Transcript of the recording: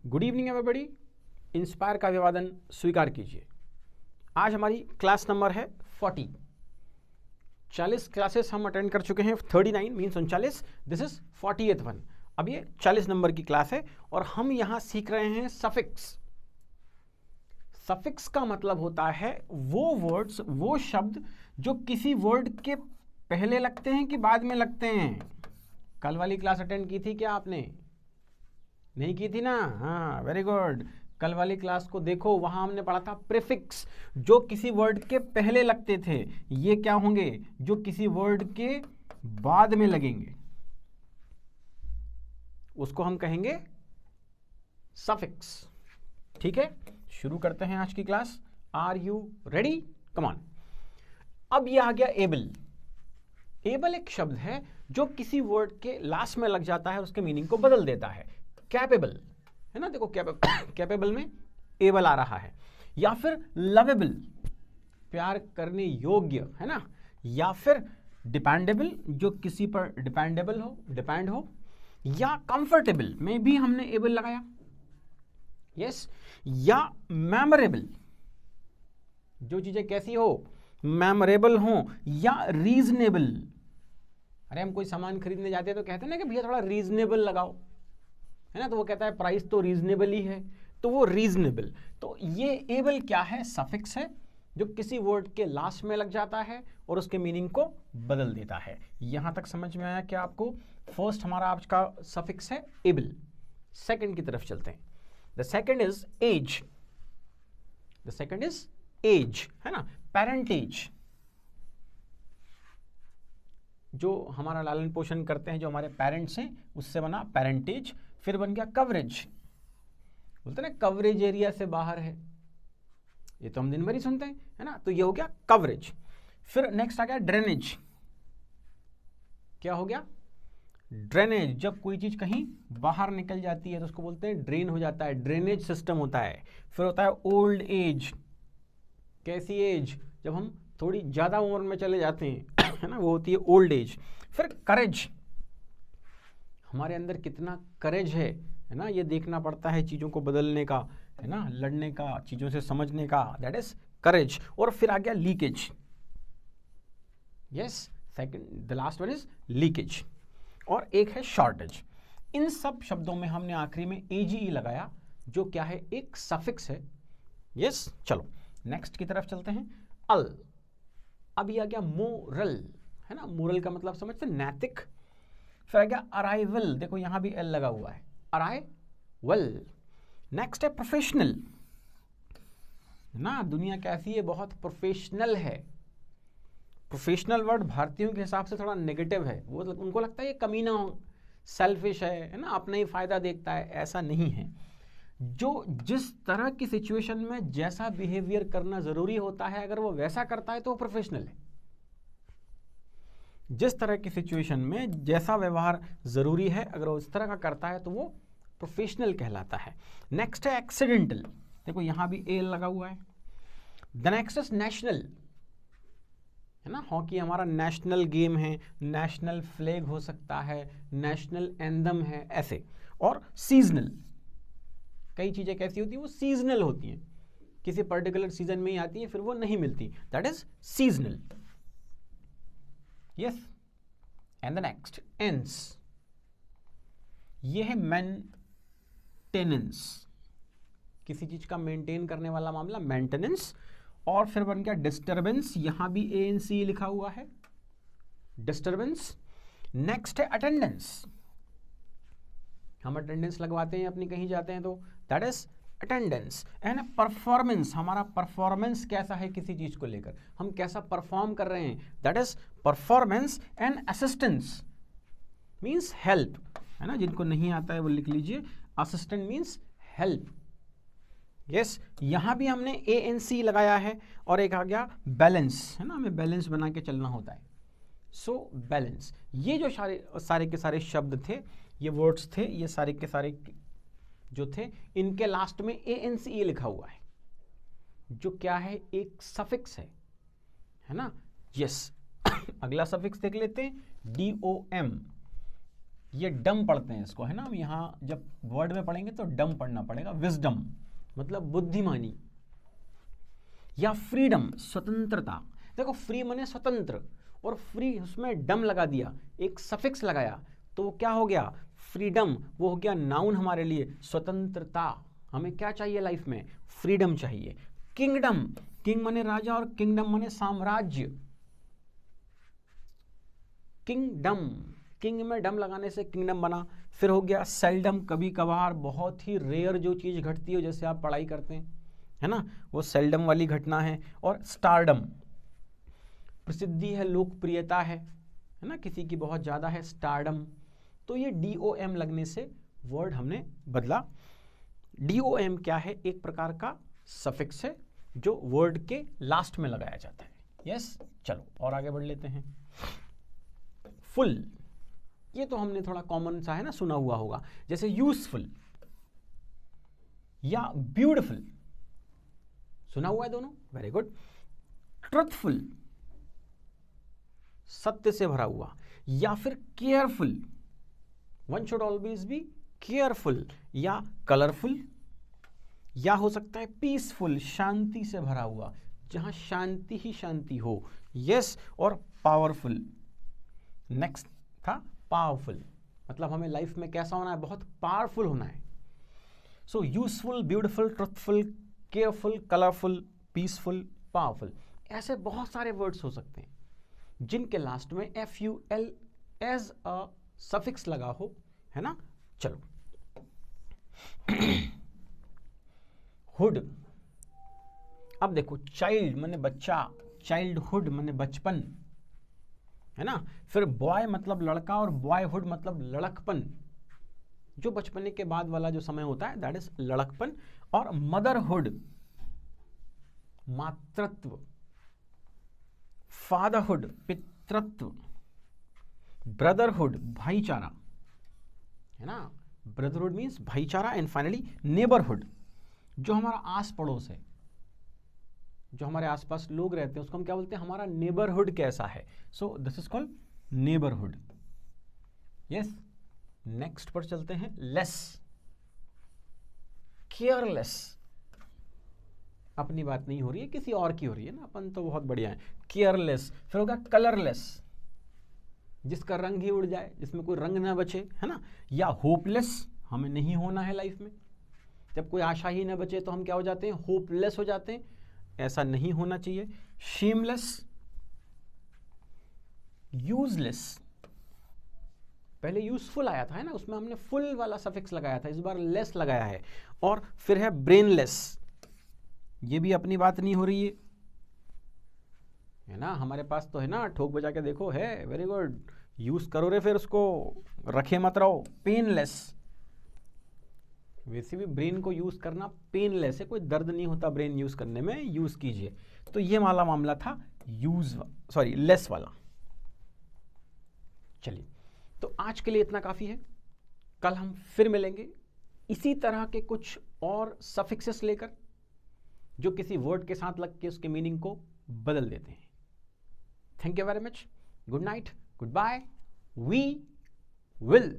Good evening everybody, inspire का अभिवादन स्वीकार कीजिए। आज हमारी क्लास नंबर है 40। 40 क्लासेस हम अटेंड कर चुके हैं। 39 means 39। This is 40th one. अब ये 40 नंबर की क्लास है और हम यहाँ सीख रहे हैं सफिक्स। सफिक्स का मतलब होता है वो वर्ड्स, वो शब्द जो किसी वर्ड के पहले लगते हैं कि बाद में लगते हैं। कल वाली क्लास अटेंड की थी क्या आपने? नहीं की थी ना? हाँ, वेरी गुड। कल वाली क्लास को देखो, वहां हमने पढ़ा था प्रीफिक्स, जो किसी वर्ड के पहले लगते थे। ये क्या होंगे? जो किसी वर्ड के बाद में लगेंगे, उसको हम कहेंगे सफिक्स। ठीक है, शुरू करते हैं आज की class. Are you ready? Come on. अब ये आ गया एबल। एबल एक शब्द है जो किसी वर्ड के लास्ट में लग जाता है, उसके मीनिंग को बदल देता है। कैपेबल है ना, देखो कैपेबल में एबल आ रहा है। या फिर लवेबल, प्यार करने योग्य, है ना। या फिर डिपेंडेबल, जो किसी पर डिपेंडेबल हो, डिपेंड हो। या कंफर्टेबल में भी हमने एबल लगाया, यस। या मेमोरेबल, जो चीजें कैसी हो, मेमोरेबल हो। या रीजनेबल, अरे हम कोई सामान खरीदने जाते हैं तो कहते हैं ना कि भैया थोड़ा रीजनेबल लगाओ, है ना। तो वो कहता है प्राइस तो रीजनेबल ही है, तो वो रीजनेबल। तो ये एबल क्या है? सफिक्स है जो किसी वर्ड के लास्ट में लग जाता है और उसके मीनिंग को बदल देता है। यहां तक समझ में आया क्या आपको? फर्स्ट हमारा आज का सफिक्स है एबल। सेकंड की तरफ चलते हैं। The second is age. The second is age, है ना। पेरेंटेज, जो हमारा लालन पोषण करते हैं, जो हमारे पेरेंट्स हैं, उससे बना पेरेंटेज। फिर बन गया कवरेज, बोलते हैं ना कवरेज एरिया से बाहर है, ये तो हम दिन भर ही सुनते हैं, है ना। तो ये हो गया कवरेज। फिर नेक्स्ट आ गया ड्रेनेज। क्या हो गया? ड्रेनेज, जब कोई चीज कहीं बाहर निकल जाती है तो उसको बोलते हैं ड्रेन हो जाता है, ड्रेनेज सिस्टम होता है। फिर होता है ओल्ड एज। कैसी एज? जब हम थोड़ी ज्यादा उम्र में चले जाते हैं, है ना, वो होती है ओल्ड एज। फिर करेज, हमारे अंदर कितना करेज है ना, ये देखना पड़ता है चीजों को बदलने का, है ना, लड़ने का, चीजों से समझने का, दैट इज करेज। और फिर आ गया leakage. Yes, second, the last one is leakage. और एक है शॉर्टेज। इन सब शब्दों में हमने आखिरी में एजीई लगाया, जो क्या है? एक सफिक्स है। यस, चलो नेक्स्ट की तरफ चलते हैं। अल। अब ये आ गया मोरल, है ना। मोरल का मतलब समझते, नैतिक। फिर आ गया अराइवल, देखो यहां भी एल लगा हुआ है, अराइवल। नेक्स्ट है प्रोफेशनल, ना। दुनिया कैसी है? बहुत प्रोफेशनल है। प्रोफेशनल वर्ड भारतीयों के हिसाब से थोड़ा नेगेटिव है, वो उनको लगता है ये कमीना हो, सेल्फिश है ना, अपना ही फायदा देखता है। ऐसा नहीं है। जो जिस तरह की सिचुएशन में जैसा बिहेवियर करना जरूरी होता है, अगर वो वैसा करता है तो वो प्रोफेशनल है। जिस तरह की सिचुएशन में जैसा व्यवहार जरूरी है, अगर वो इस तरह का करता है तो वो प्रोफेशनल कहलाता है। नेक्स्ट है एक्सीडेंटल, देखो यहां भी एल लगा हुआ है। द नेक्स्ट इज नेशनल, है ना। हॉकी हमारा नेशनल गेम है, नेशनल फ्लैग हो सकता है, नेशनल एंथम है, ऐसे। और सीजनल, कई चीजें कैसी होती हैं? वो सीजनल होती हैं, किसी पर्टिकुलर सीजन में ही आती है, फिर वो नहीं मिलती, that is seasonal. Yes, and the next एंस, ये है मेंटेनेंस, किसी चीज का मेंटेन करने वाला मामला, मेंटेनेंस। और फिर बन गया डिस्टर्बेंस, यहां भी ANC लिखा हुआ है, डिस्टर्बेंस। नेक्स्ट है अटेंडेंस, हम अटेंडेंस लगवाते हैं अपनी कहीं जाते हैं तो, that is attendance. And performance, हमारा परफॉर्मेंस कैसा है किसी चीज को लेकर, हम कैसा परफॉर्म कर रहे हैं, that is performance. And assistance means help, है ना। जिनको नहीं आता है वो लिख लीजिए, असिस्टेंट मीन्स हेल्प। यस, यहां भी हमने ANC लगाया है। और एक आ गया बैलेंस, है ना, हमें बैलेंस बना के चलना होता है। सो बैलेंस, ये जो सारे के सारे शब्द थे, ये वर्ड्स थे, ये सारे के सारे जो थे, इनके लास्ट में ANCE लिखा हुआ है, जो क्या है? एक सफिक्स है ना। यस, अगला सफिक्स देख लेते हैं, DOM। ये डम पढ़ते हैं इसको, है ना, हम यहाँ जब वर्ड में पढ़ेंगे तो डम पढ़ना पड़ेगा। विजडम मतलब बुद्धिमानी, या फ्रीडम स्वतंत्रता। देखो फ्री माने स्वतंत्र, और फ्री उसमें डम लगा दिया, एक सफिक्स लगाया, तो वो क्या हो गया, फ्रीडम, वो हो गया नाउन हमारे लिए, स्वतंत्रता। हमें क्या चाहिए लाइफ में, फ्रीडम चाहिए। किंगडम, किंग माने राजा और किंगडम माने साम्राज्य। किंगडम, किंग में डम लगाने से किंगडम बना। फिर हो गया सेल्डम, कभी कभार, बहुत ही रेयर जो चीज घटती हो, जैसे आप पढ़ाई करते हैं, है ना, वो सेल्डम वाली घटना है। और स्टारडम, प्रसिद्धि है, लोकप्रियता है ना, किसी की बहुत ज्यादा है, स्टारडम। तो ये DOM लगने से वर्ड हमने बदला। DOM क्या है, एक प्रकार का सफिक्स है जो वर्ड के लास्ट में लगाया जाता है। यस, चलो और आगे बढ़ लेते हैं। फुल, ये तो हमने थोड़ा कॉमन सा है ना, सुना हुआ होगा, जैसे यूजफुल या ब्यूटीफुल, सुना हुआ है दोनों, वेरी गुड। ट्रुथफुल, सत्य से भरा हुआ, या फिर careful, one should always be careful, या कलरफुल, या हो सकता है पीसफुल, शांति से भरा हुआ, जहां शांति ही शांति हो। यस, और पावरफुल, नेक्स्ट था पावरफुल, मतलब हमें लाइफ में कैसा होना है, बहुत पावरफुल होना है। So useful, beautiful, truthful, careful, colourful, peaceful, powerful, ऐसे बहुत सारे वर्ड्स हो सकते हैं जिनके लास्ट में FUL एज अ सफिक्स लगा हो, है ना। चलो हुड, अब देखो चाइल्ड माने बच्चा, चाइल्डहुड माने बचपन, है ना। फिर बॉय मतलब लड़का, और बॉयहुड मतलब लड़कपन, जो बचपने के बाद वाला जो समय होता है, दैट इज लड़कपन। और मदरहुड, मातृत्व, फादरहुड, पितृत्व, ब्रदरहुड, भाईचारा, है ना, ब्रदरहुड मीन्स भाईचारा। एंड फाइनली नेबरहुड, जो हमारा आस पड़ोस है, जो हमारे आसपास लोग रहते हैं, उसको हम क्या बोलते हैं, हमारा नेबरहुड कैसा है। So this is called neighbourhood. Yes, next पर चलते हैं। लेस, केयरलेस, अपनी बात नहीं हो रही है, किसी और की हो रही है ना, अपन तो बहुत बढ़िया है। केयरलेस, फिर होगा कलरलेस, जिसका रंग ही उड़ जाए, जिसमें कोई रंग ना बचे, है ना। या होपलेस, हमें नहीं होना है लाइफ में, जब कोई आशा ही ना बचे तो हम क्या हो जाते हैं, होपलेस हो जाते हैं, ऐसा नहीं होना चाहिए। शेमलेस, यूजलेस, पहले यूजफुल आया था, है ना, उसमें हमने फुल वाला सफिक्स लगाया था, इस बार लेस लगाया है। और फिर है ब्रेनलेस, ये भी अपनी बात नहीं हो रही है ना, हमारे पास तो है ना, ठोक बजा के देखो है, वेरी गुड, यूज करो रे, फिर उसको रखे मत रहो। पेनलेस, वैसे भी ब्रेन को यूज करना पेनलेस है, कोई दर्द नहीं होता ब्रेन यूज करने में, यूज कीजिए। तो ये वाला मामला था लेस वाला। चलिए, तो आज के लिए इतना काफी है, कल हम फिर मिलेंगे इसी तरह के कुछ और सफिक्सेस लेकर, जो किसी वर्ड के साथ लग के उसके मीनिंग को बदल देते हैं। Thank you very much, good night, goodbye, we will